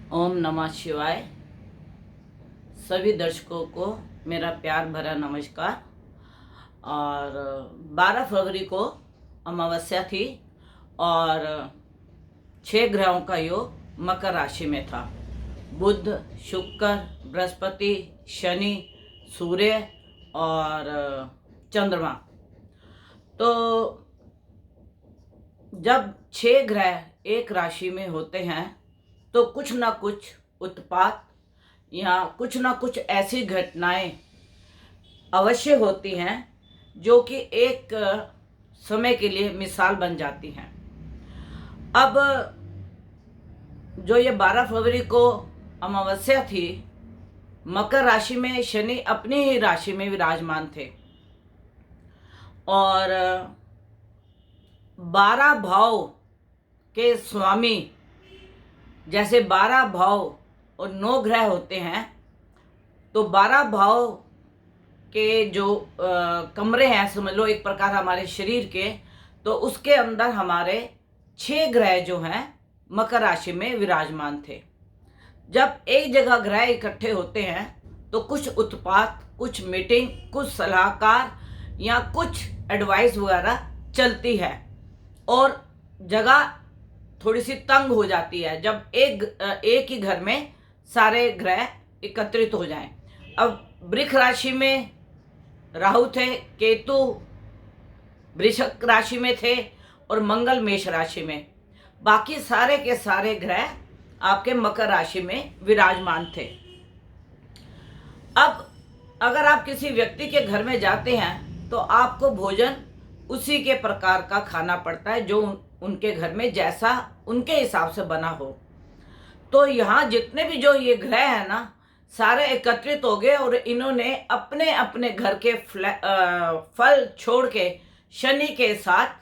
ओम नमः शिवाय। सभी दर्शकों को मेरा प्यार भरा नमस्कार। और 12 फरवरी को अमावस्या थी और 6 ग्रहों का योग मकर राशि में था। बुध, शुक्र, बृहस्पति, शनि, सूर्य और चंद्रमा। तो जब 6 ग्रह एक राशि में होते हैं तो कुछ ना कुछ उत्पात या कुछ ना कुछ ऐसी घटनाएं अवश्य होती हैं जो कि एक समय के लिए मिसाल बन जाती हैं। अब जो ये 12 फरवरी को अमावस्या थी, मकर राशि में शनि अपनी ही राशि में विराजमान थे और 12 भाव के स्वामी, जैसे 12 भाव और 9 ग्रह होते हैं, तो 12 भाव के जो कमरे हैं, समझ लो एक प्रकार हमारे शरीर के, तो उसके अंदर हमारे 6 ग्रह जो हैं मकर राशि में विराजमान थे। जब एक जगह ग्रह इकट्ठे होते हैं तो कुछ उत्पात, कुछ मीटिंग, कुछ सलाहकार या कुछ एडवाइस वगैरह चलती है और जगह थोड़ी सी तंग हो जाती है जब एक ही घर में सारे ग्रह एकत्रित हो जाएं। अब वृष राशि में राहु थे, केतु वृषभ राशि में थे और मंगल मेष राशि में। बाकी सारे के सारे ग्रह आपके मकर राशि में विराजमान थे। अब अगर आप किसी व्यक्ति के घर में जाते हैं तो आपको भोजन उसी के प्रकार का खाना पड़ता है जो उनके घर में जैसा उनके हिसाब से बना हो। तो यहाँ जितने भी जो ये ग्रह है ना, सारे एकत्रित हो गए और इन्होंने अपने अपने घर के फल छोड़ के शनि के साथ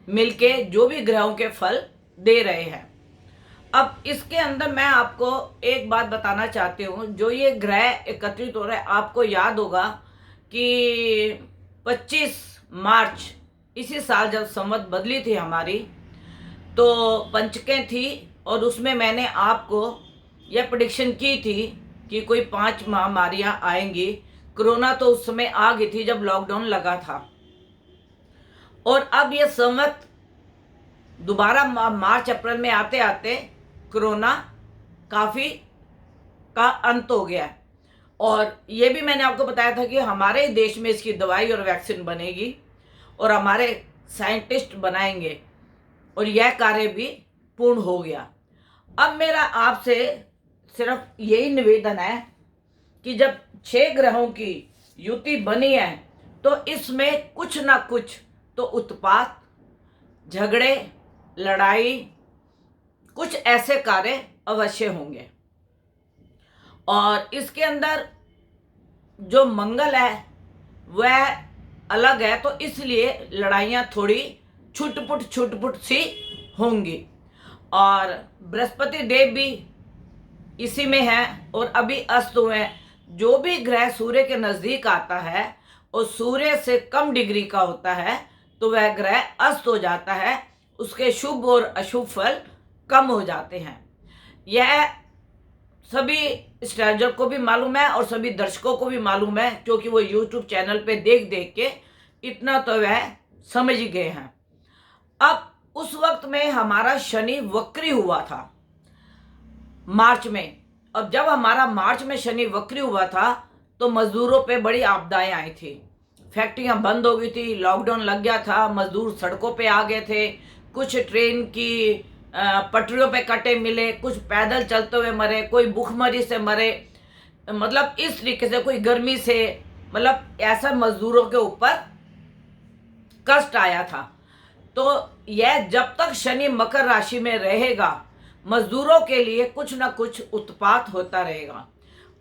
मिलके जो भी ग्रहों के फल दे रहे हैं। अब इसके अंदर मैं आपको एक बात बताना चाहती हूँ। जो ये ग्रह एकत्रित हो रहे हैं, आपको याद होगा कि 25 मार्च इसी साल जब संवत बदली थी हमारी, तो पंचकें थी और उसमें मैंने आपको यह प्रेडिक्शन की थी कि कोई 5 महामारियां आएंगी। कोरोना तो उस समय आ गई थी जब लॉकडाउन लगा था और अब यह संवत दोबारा मार्च अप्रैल में आते आते कोरोना काफ़ी का अंत हो गया। और ये भी मैंने आपको बताया था कि हमारे देश में इसकी दवाई और वैक्सीन बनेगी और हमारे साइंटिस्ट बनाएंगे और यह कार्य भी पूर्ण हो गया। अब मेरा आपसे सिर्फ यही निवेदन है कि जब 6 ग्रहों की युति बनी है तो इसमें कुछ ना कुछ तो उत्पात, झगड़े, लड़ाई, कुछ ऐसे कार्य अवश्य होंगे। और इसके अंदर जो मंगल है वह अलग है, तो इसलिए लड़ाइयाँ थोड़ी छुटपुट सी होंगी। और बृहस्पति देव भी इसी में है और अभी अस्त हुए हैं। जो भी ग्रह सूर्य के नज़दीक आता है और सूर्य से कम डिग्री का होता है तो वह ग्रह अस्त हो जाता है, उसके शुभ और अशुभ फल कम हो जाते हैं। यह सभी स्ट्रेंजर को भी मालूम है और सभी दर्शकों को भी मालूम है, क्योंकि वो यूट्यूब चैनल पे देख देख के इतना तो वह समझ गए हैं। अब उस वक्त में हमारा शनि वक्री हुआ था मार्च में। अब जब हमारा मार्च में शनि वक्री हुआ था तो मजदूरों पे बड़ी आपदाएं आई थी। फैक्ट्रियां बंद हो गई थी, लॉकडाउन लग गया था, मजदूर सड़कों पे आ गए थे। कुछ ट्रेन की पटरियों पे कटे मिले, कुछ पैदल चलते हुए मरे, कोई भूखमरी से मरे, मतलब इस तरीके से, कोई गर्मी से, मतलब ऐसा मजदूरों के ऊपर कष्ट आया था। तो यह जब तक शनि मकर राशि में रहेगा मजदूरों के लिए कुछ ना कुछ उत्पात होता रहेगा।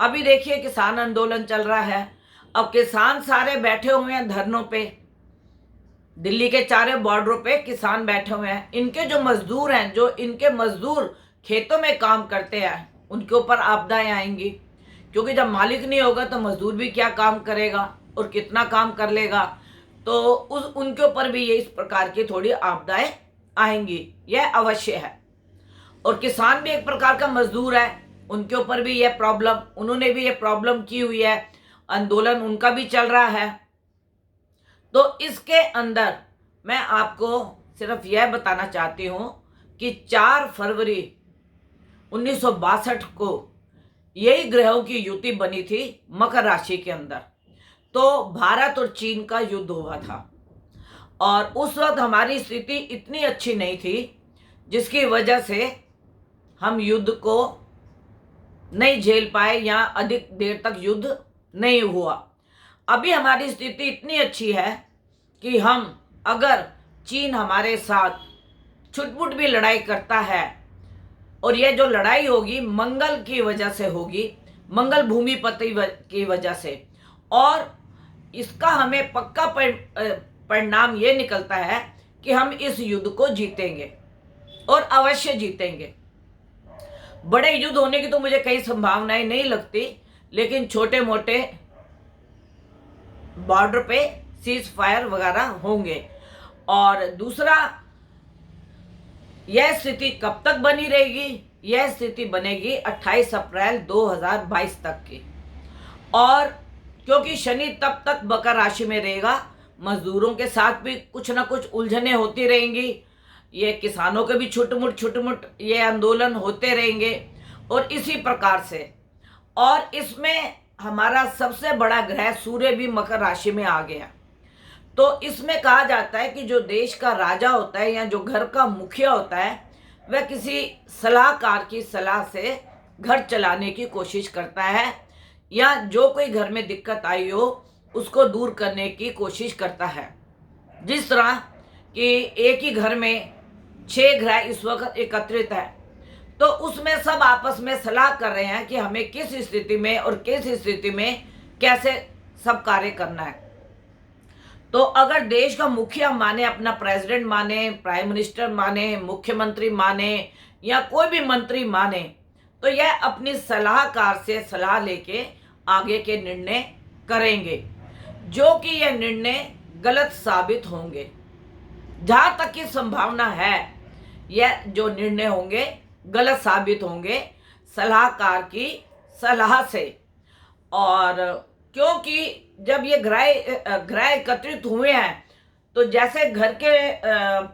अभी देखिए किसान आंदोलन चल रहा है। अब किसान सारे बैठे हुए हैं धरनों पे, दिल्ली के चारों बॉर्डरों पे किसान बैठे हुए हैं। इनके जो मजदूर हैं, जो इनके मजदूर खेतों में काम करते हैं, उनके ऊपर आपदाएं आएंगी, क्योंकि जब मालिक नहीं होगा तो मजदूर भी क्या काम करेगा और कितना काम कर लेगा। तो उनके ऊपर भी ये इस प्रकार की थोड़ी आपदाएं आएंगी, यह अवश्य है। और किसान भी एक प्रकार का मजदूर है, उनके ऊपर भी यह प्रॉब्लम, उन्होंने भी ये प्रॉब्लम की हुई है, आंदोलन उनका भी चल रहा है। तो इसके अंदर मैं आपको सिर्फ यह बताना चाहती हूँ कि 4 फरवरी 1962 को यही ग्रहों की युति बनी थी मकर राशि के अंदर। तो भारत और चीन का युद्ध हुआ था और उस वक्त हमारी स्थिति इतनी अच्छी नहीं थी, जिसकी वजह से हम युद्ध को नहीं झेल पाए या अधिक देर तक युद्ध नहीं हुआ। अभी हमारी स्थिति इतनी अच्छी है कि हम, अगर चीन हमारे साथ छुटपुट भी लड़ाई करता है, और यह जो लड़ाई होगी मंगल की वजह से होगी, मंगल भूमिपति की वजह से, और इसका हमें पक्का परिणाम ये निकलता है कि हम इस युद्ध को जीतेंगे और अवश्य जीतेंगे। बड़े युद्ध होने की तो मुझे कई संभावनाएं नहीं लगती, लेकिन छोटे मोटे बॉर्डर पे सीज फायर वगैरह होंगे। और दूसरा, यह स्थिति कब तक बनी रहेगी? यह स्थिति बनेगी 28 अप्रैल 2022 तक की। और क्योंकि शनि तब तक मकर राशि में रहेगा, मजदूरों के साथ भी कुछ ना कुछ उलझने होती रहेंगी, ये किसानों के भी छुटमुट ये आंदोलन होते रहेंगे, और इसी प्रकार से। और इसमें हमारा सबसे बड़ा ग्रह सूर्य भी मकर राशि में आ गया। तो इसमें कहा जाता है कि जो देश का राजा होता है या जो घर का मुखिया होता है, वह किसी सलाहकार की सलाह से घर चलाने की कोशिश करता है, या जो कोई घर में दिक्कत आई हो उसको दूर करने की कोशिश करता है। जिस तरह कि एक ही घर में 6 ग्रह इस वक्त एकत्रित है, तो उसमें सब आपस में सलाह कर रहे हैं कि हमें किस स्थिति में और किस स्थिति में कैसे सब कार्य करना है। तो अगर देश का मुखिया माने, अपना प्रेसिडेंट माने, प्राइम मिनिस्टर माने, मुख्यमंत्री माने, या कोई भी मंत्री माने, तो यह अपनी सलाहकार से सलाह लेके आगे के निर्णय करेंगे, जो कि यह निर्णय गलत साबित होंगे। जहाँ तक की संभावना है, यह जो निर्णय होंगे गलत साबित होंगे सलाहकार की सलाह से। और क्योंकि जब ये ग्रह एकत्रित हुए हैं, तो जैसे घर के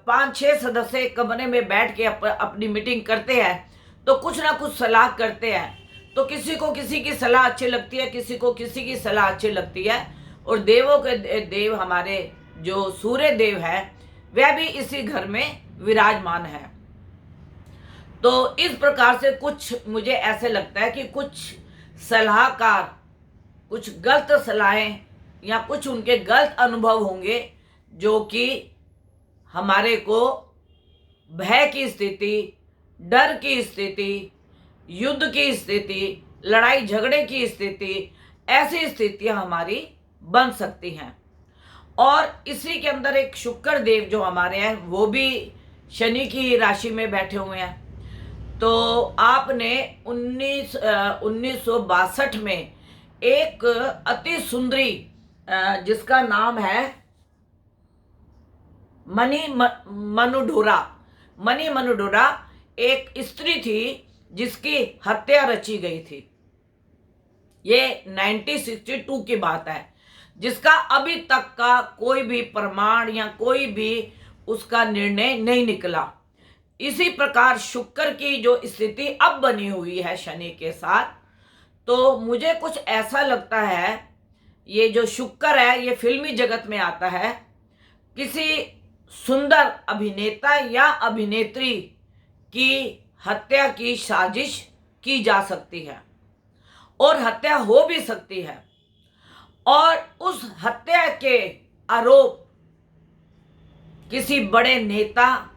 5-6 सदस्य एक कमरे में बैठ के अपनी मीटिंग करते हैं, तो कुछ ना कुछ सलाह करते हैं। तो किसी को किसी की सलाह अच्छी लगती है, किसी को किसी की सलाह अच्छी लगती है। और देवों के देव हमारे जो सूर्य देव है, वह भी इसी घर में विराजमान है। तो इस प्रकार से कुछ मुझे ऐसे लगता है कि कुछ सलाहकार कुछ गलत सलाहें या कुछ उनके गलत अनुभव होंगे, जो कि हमारे को भय की स्थिति, डर की स्थिति, युद्ध की स्थिति, लड़ाई झगड़े की स्थिति, ऐसी स्थितियां हमारी बन सकती हैं। और इसी के अंदर एक शुक्र देव जो हमारे हैं, वो भी शनि की राशि में बैठे हुए हैं। तो आपने 1962 में एक अति सुंदरी, जिसका नाम है मनी मनोडोरा, एक स्त्री थी जिसकी हत्या रची गई थी। ये 1962 की बात है, जिसका अभी तक का कोई भी प्रमाण या कोई भी उसका निर्णय नहीं निकला। इसी प्रकार शुक्र की जो स्थिति अब बनी हुई है शनि के साथ, तो मुझे कुछ ऐसा लगता है, ये जो शुक्र है ये फिल्मी जगत में आता है। किसी सुंदर अभिनेता या अभिनेत्री की हत्या की साजिश की जा सकती है, और हत्या हो भी सकती है। और उस हत्या के आरोप किसी बड़े नेता,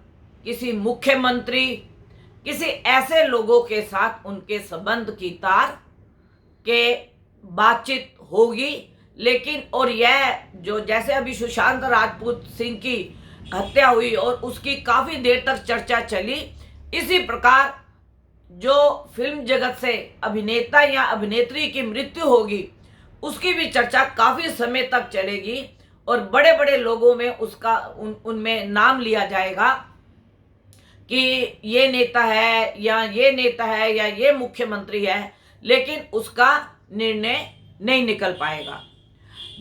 किसी मुख्यमंत्री, किसी ऐसे लोगों के साथ उनके संबंध की तार के बातचीत होगी। लेकिन और यह जो जैसे अभी सुशांत राजपूत सिंह की हत्या हुई और उसकी काफ़ी देर तक चर्चा चली, इसी प्रकार जो फिल्म जगत से अभिनेता या अभिनेत्री की मृत्यु होगी, उसकी भी चर्चा काफ़ी समय तक चलेगी, और बड़े बड़े लोगों में उसका उनमें नाम लिया जाएगा कि ये नेता है या ये नेता है या ये मुख्यमंत्री है, लेकिन उसका निर्णय नहीं निकल पाएगा।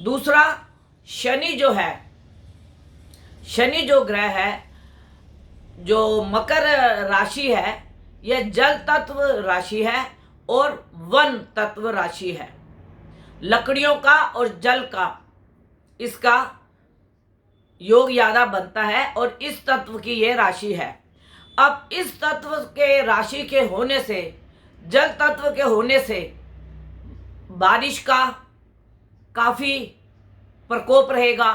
दूसरा, शनि जो है, शनि जो ग्रह है, जो मकर राशि है, यह जल तत्व राशि है और वन तत्व राशि है। लकड़ियों का और जल का इसका योग ज्यादा बनता है और इस तत्व की यह राशि है। अब इस तत्व के राशि के होने से, जल तत्व के होने से बारिश का काफ़ी प्रकोप रहेगा।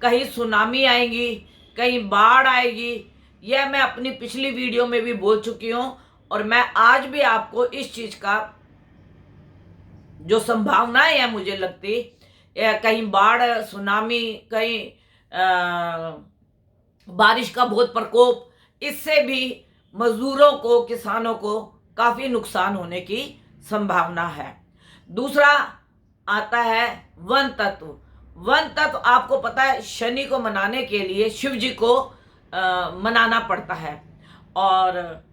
कहीं सुनामी आएगी, कहीं बाढ़ आएगी। यह मैं अपनी पिछली वीडियो में भी बोल चुकी हूँ और मैं आज भी आपको इस चीज़ का जो संभावनाएं हैं मुझे लगती, कहीं बाढ़, सुनामी, कहीं बारिश का बहुत प्रकोप, इससे भी मजदूरों को, किसानों को काफ़ी नुकसान होने की संभावना है। दूसरा आता है वन तत्व। वन तत्व आपको पता है, शनि को मनाने के लिए शिव जी को मनाना पड़ता है। और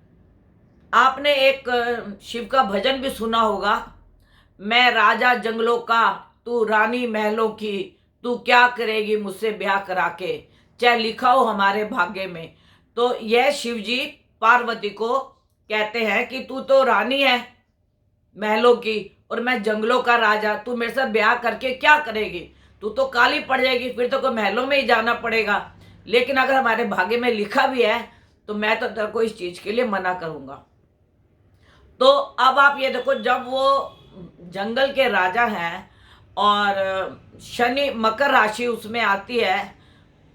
आपने एक शिव का भजन भी सुना होगा, मैं राजा जंगलों का, तू रानी महलों की, तू क्या करेगी मुझसे ब्याह करा के, चाहे लिखा हो हमारे भाग्य में। तो यह शिव जी पार्वती को कहते हैं कि तू तो रानी है महलों की और मैं जंगलों का राजा, तू मेरे साथ ब्याह करके क्या करेगी, तू तो काली पड़ जाएगी, फिर तो कोई महलों में ही जाना पड़ेगा। लेकिन अगर हमारे भाग्य में लिखा भी है तो मैं तो तेरे को इस चीज़ के लिए मना करूँगा। तो अब आप ये देखो, जब वो जंगल के राजा हैं और शनि मकर राशि उसमें आती है,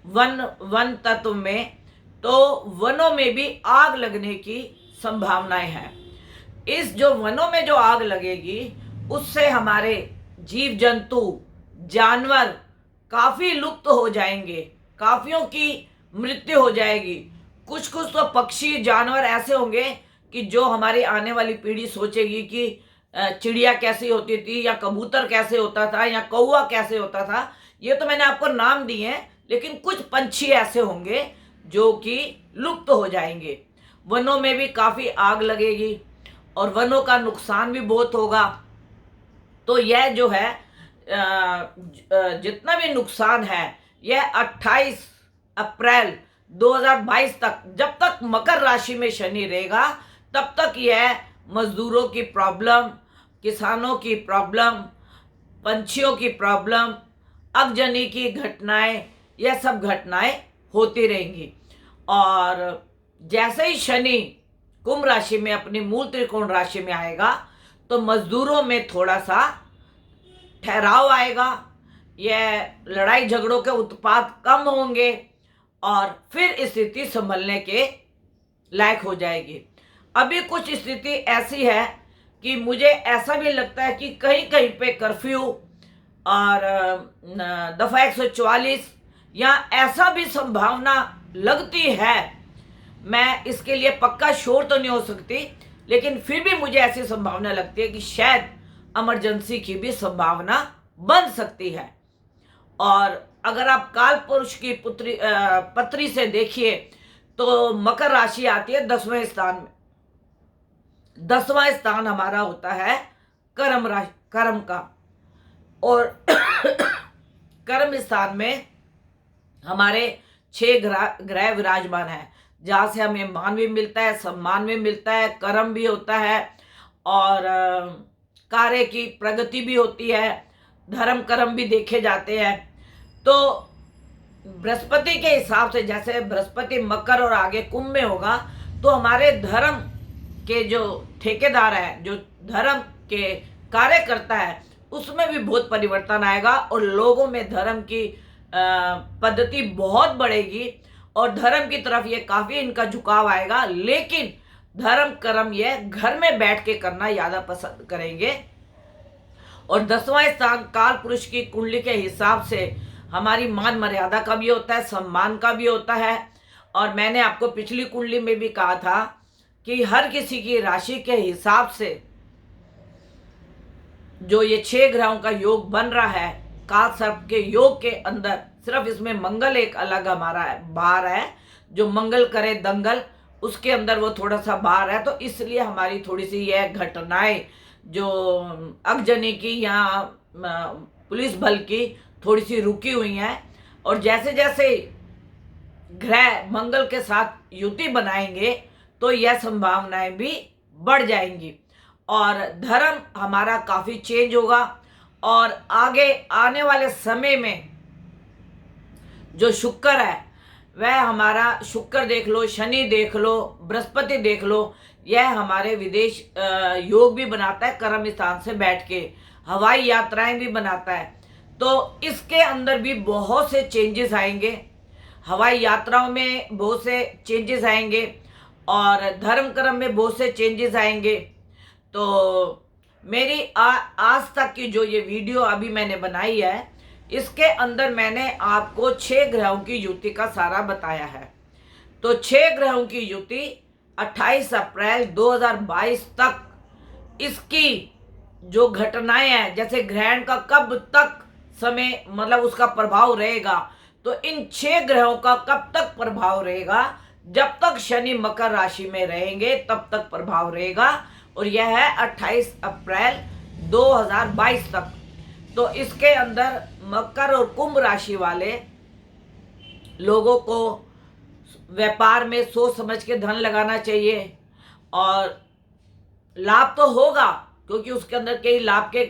वन तत्व में, तो वनों में भी आग लगने की संभावनाएं हैं। इस जो वनों में जो आग लगेगी उससे हमारे जीव जंतु, जानवर काफ़ी लुप्त हो जाएंगे, काफियों की मृत्यु हो जाएगी। कुछ कुछ तो पक्षी, जानवर ऐसे होंगे कि जो हमारी आने वाली पीढ़ी सोचेगी कि चिड़िया कैसी होती थी, या कबूतर कैसे होता था, या कौवा कैसे होता था। ये तो मैंने आपको नाम दिए हैं, लेकिन कुछ पंछी ऐसे होंगे जो कि लुप्त हो जाएंगे। वनों में भी काफ़ी आग लगेगी और वनों का नुकसान भी बहुत होगा। तो यह जो है जितना भी नुकसान है, यह 28 अप्रैल 2022 तक, जब तक मकर राशि में शनि रहेगा तब तक यह मजदूरों की प्रॉब्लम, किसानों की प्रॉब्लम, पंछियों की प्रॉब्लम, अगजनी की घटनाएं, यह सब घटनाएं होती रहेंगी। और जैसे ही शनि कुंभ राशि में अपनी मूल त्रिकोण राशि में आएगा तो मजदूरों में थोड़ा सा ठहराव आएगा, यह लड़ाई झगड़ों के उत्पात कम होंगे और फिर स्थिति संभलने के लायक हो जाएगी। अभी कुछ स्थिति ऐसी है कि मुझे ऐसा भी लगता है कि कहीं कहीं पे कर्फ्यू और दफा 144 या ऐसा भी संभावना लगती है। मैं इसके लिए पक्का श्योर तो नहीं हो सकती, लेकिन फिर भी मुझे ऐसी संभावना लगती है कि शायद इमरजेंसी की भी संभावना बन सकती है। और अगर आप काल पुरुष की पत्री से देखिए तो मकर राशि आती है 10वें स्थान में। 10वां स्थान हमारा होता है कर्म का, और कर्म स्थान में हमारे 6 ग्रह विराजमान है, जहाँ से हमें मान भी मिलता है, सम्मान भी मिलता है, कर्म भी होता है और कार्य की प्रगति भी होती है, धर्म कर्म भी देखे जाते हैं। तो बृहस्पति के हिसाब से, जैसे बृहस्पति मकर और आगे कुंभ में होगा, तो हमारे धर्म के जो ठेकेदार है, जो धर्म के कार्य करता है, उसमें भी बहुत परिवर्तन आएगा और लोगों में धर्म की पद्धति बहुत बढ़ेगी और धर्म की तरफ ये काफ़ी इनका झुकाव आएगा। लेकिन धर्म कर्म ये घर में बैठ के करना ज़्यादा पसंद करेंगे। और 10वां स्थान काल पुरुष की कुंडली के हिसाब से हमारी मान मर्यादा का भी होता है, सम्मान का भी होता है। और मैंने आपको पिछली कुंडली में भी कहा था कि हर किसी की राशि के हिसाब से जो ये 6 ग्रहों का योग बन रहा है, काल सर्प के योग के अंदर सिर्फ इसमें मंगल एक अलग हमारा है, बाहर है, जो मंगल करे दंगल उसके अंदर वो थोड़ा सा बाहर है, तो इसलिए हमारी थोड़ी सी यह घटनाएं जो अगजनी की या पुलिस बल की थोड़ी सी रुकी हुई हैं। और जैसे जैसे ग्रह मंगल के साथ युति बनाएंगे तो यह संभावनाएं भी बढ़ जाएंगी और धर्म हमारा काफ़ी चेंज होगा। और आगे आने वाले समय में जो शुक्र है वह हमारा, शुक्र देख लो, शनि देख लो, बृहस्पति देख लो, यह हमारे विदेश योग भी बनाता है, कर्म स्थान से बैठ के हवाई यात्राएं भी बनाता है। तो इसके अंदर भी बहुत से चेंजेस आएंगे, हवाई यात्राओं में बहुत से चेंजेस आएंगे और धर्म कर्म में बहुत से चेंजेस आएंगे। तो मेरी आज तक की जो ये वीडियो अभी मैंने बनाई है, इसके अंदर मैंने आपको 6 ग्रहों की युति का सारा बताया है। तो 6 ग्रहों की युति 28 अप्रैल 2022 तक इसकी जो घटनाएं हैं, जैसे ग्रहण का कब तक समय मतलब उसका प्रभाव रहेगा, तो इन 6 ग्रहों का कब तक प्रभाव रहेगा, जब तक शनि मकर राशि में रहेंगे तब तक प्रभाव रहेगा। और यह है 28 अप्रैल 2022 तक। तो इसके अंदर मकर और कुंभ राशि वाले लोगों को व्यापार में सोच समझ के धन लगाना चाहिए और लाभ तो होगा क्योंकि उसके अंदर कई लाभ के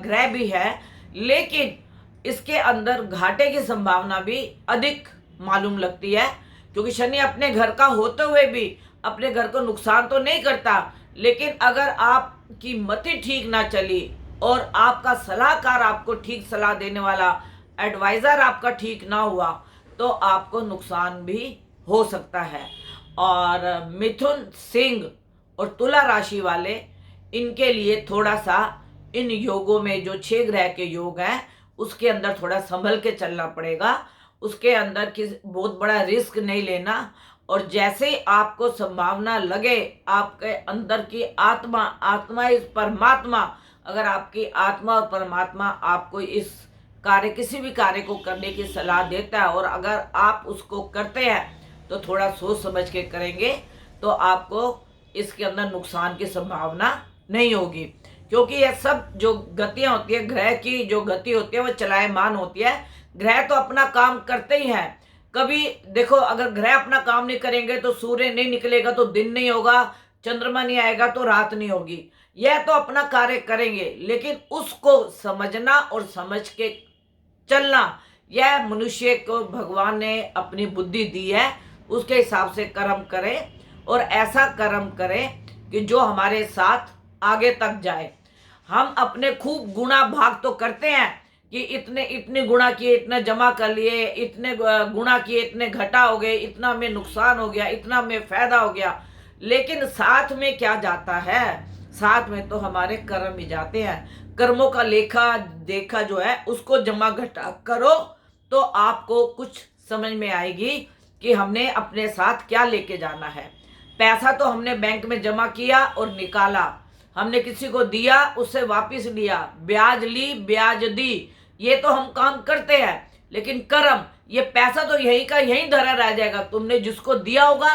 ग्रह भी है, लेकिन इसके अंदर घाटे की संभावना भी अधिक मालूम लगती है क्योंकि शनि अपने घर का होते हुए भी अपने घर को नुकसान तो नहीं करता, लेकिन अगर आपकी मति ठीक ना चली और आपका सलाहकार आपको ठीक सलाह देने वाला एडवाइज़र आपका ठीक ना हुआ तो आपको नुकसान भी हो सकता है। और मिथुन, सिंह और तुला राशि वाले, इनके लिए थोड़ा सा इन योगों में जो 6 ग्रह के योग हैं उसके अंदर थोड़ा संभल के चलना पड़ेगा, उसके अंदर बहुत बड़ा रिस्क नहीं लेना। और जैसे आपको संभावना लगे, आपके अंदर की आत्मा इस परमात्मा, अगर आपकी आत्मा और परमात्मा आपको इस कार्य, किसी भी कार्य को करने की सलाह देता है और अगर आप उसको करते हैं तो थोड़ा सोच समझ के करेंगे तो आपको इसके अंदर नुकसान की संभावना नहीं होगी, क्योंकि यह सब जो गतियां होती है, ग्रह की जो गति होती है वो चलायमान होती है। ग्रह तो अपना काम करते ही हैं। कभी देखो, अगर ग्रह अपना काम नहीं करेंगे तो सूर्य नहीं निकलेगा तो दिन नहीं होगा, चंद्रमा नहीं आएगा तो रात नहीं होगी। यह तो अपना कार्य करेंगे, लेकिन उसको समझना और समझ के चलना, यह मनुष्य को भगवान ने अपनी बुद्धि दी है, उसके हिसाब से कर्म करें और ऐसा कर्म करें कि जो हमारे साथ आगे तक जाए। हम अपने खूब गुणा भाग तो करते हैं कि इतने गुणा किए, इतने जमा कर लिए, इतने गुणा किए, इतने घटा हो गए, इतना में नुकसान हो गया, इतना में फायदा हो गया, लेकिन साथ में क्या जाता है? साथ में तो हमारे कर्म ही जाते हैं। कर्मों का लेखा देखा जो है उसको जमा घटा करो तो आपको कुछ समझ में आएगी कि हमने अपने साथ क्या लेके जाना है। पैसा तो हमने बैंक में जमा किया और निकाला, हमने किसी को दिया, उससे वापस लिया, ब्याज ली, ब्याज दी, ये तो हम काम करते हैं। लेकिन कर्म, ये पैसा तो यहीं का यहीं धरा रह जाएगा। तुमने जिसको दिया होगा,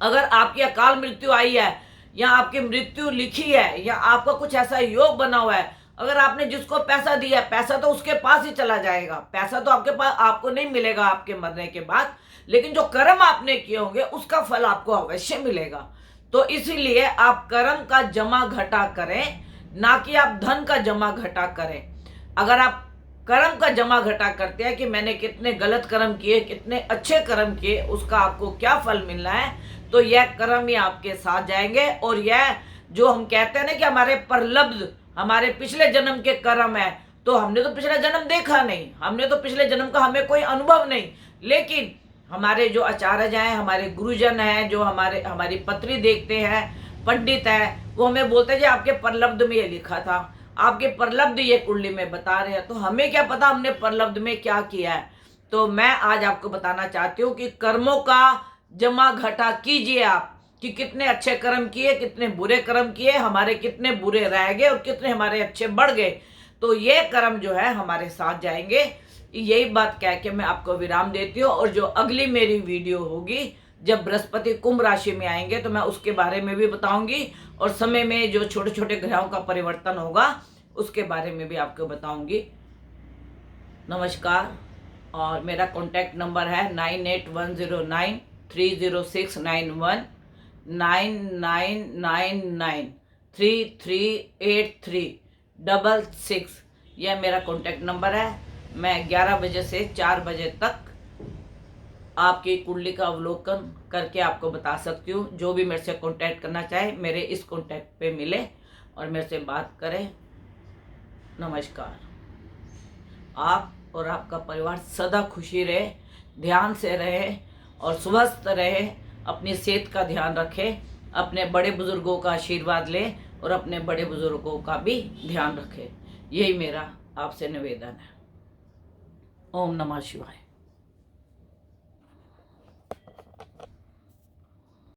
अगर आपकी अकाल मृत्यु आई है या आपकी मृत्यु लिखी है या आपका कुछ ऐसा योग बना हुआ है, अगर आपने जिसको पैसा दिया, पैसा तो उसके पास ही चला जाएगा, पैसा तो आपके पास आपको नहीं मिलेगा आपके मरने के बाद, लेकिन जो कर्म आपने किए होंगे उसका फल आपको अवश्य मिलेगा। तो इसीलिए आप कर्म का जमा घटा करें, ना कि आप धन का जमा घटा करें। अगर आप कर्म का जमा घटा करते हैं कि मैंने कितने गलत कर्म किए, कितने अच्छे कर्म किए, उसका आपको क्या फल मिलना है, तो यह कर्म ही आपके साथ जाएंगे। और यह जो हम कहते हैं ना कि हमारे परलब्ध, हमारे पिछले जन्म के कर्म है, तो हमने तो पिछला जन्म देखा नहीं, हमने तो पिछले जन्म का हमें कोई अनुभव नहीं, लेकिन हमारे जो आचार्य हैं, हमारे गुरुजन हैं, जो हमारी पत्री देखते हैं, पंडित है, वो हमें बोलते हैं जी आपके परलब्ध में ये लिखा था, आपके परलब्ध ये कुंडली में बता रहे हैं। तो हमें क्या पता हमने परलब्ध में क्या किया है। तो मैं आज आपको बताना चाहती हूँ कि कर्मों का जमा घटा कीजिए आप, कि कितने अच्छे कर्म किए, कितने बुरे कर्म किए, हमारे कितने बुरे रह गए और कितने हमारे अच्छे बढ़ गए। तो ये कर्म जो है हमारे साथ जाएंगे। यही बात कह के मैं आपको विराम देती हूँ और जो अगली मेरी वीडियो होगी जब बृहस्पति कुंभ राशि में आएंगे तो मैं उसके बारे में भी बताऊंगी, और समय में जो छोटे छोटे ग्रहों का परिवर्तन होगा उसके बारे में भी आपको बताऊंगी। नमस्कार। और मेरा कॉन्टैक्ट नंबर है 9810930691, 9999338366। यह मेरा कॉन्टैक्ट नंबर है। मैं 11 बजे से 4 बजे तक आपकी कुंडली का अवलोकन करके आपको बता सकती हूँ। जो भी मेरे से कॉन्टैक्ट करना चाहे मेरे इस कॉन्टैक्ट पे मिले और मेरे से बात करें। नमस्कार। आप और आपका परिवार सदा खुशी रहे, ध्यान से रहे और स्वस्थ रहे। अपनी सेहत का ध्यान रखें, अपने बड़े बुजुर्गों का आशीर्वाद लें और अपने बड़े बुजुर्गों का भी ध्यान रखें। यही मेरा आपसे निवेदन है। ओम नमः शिवाय।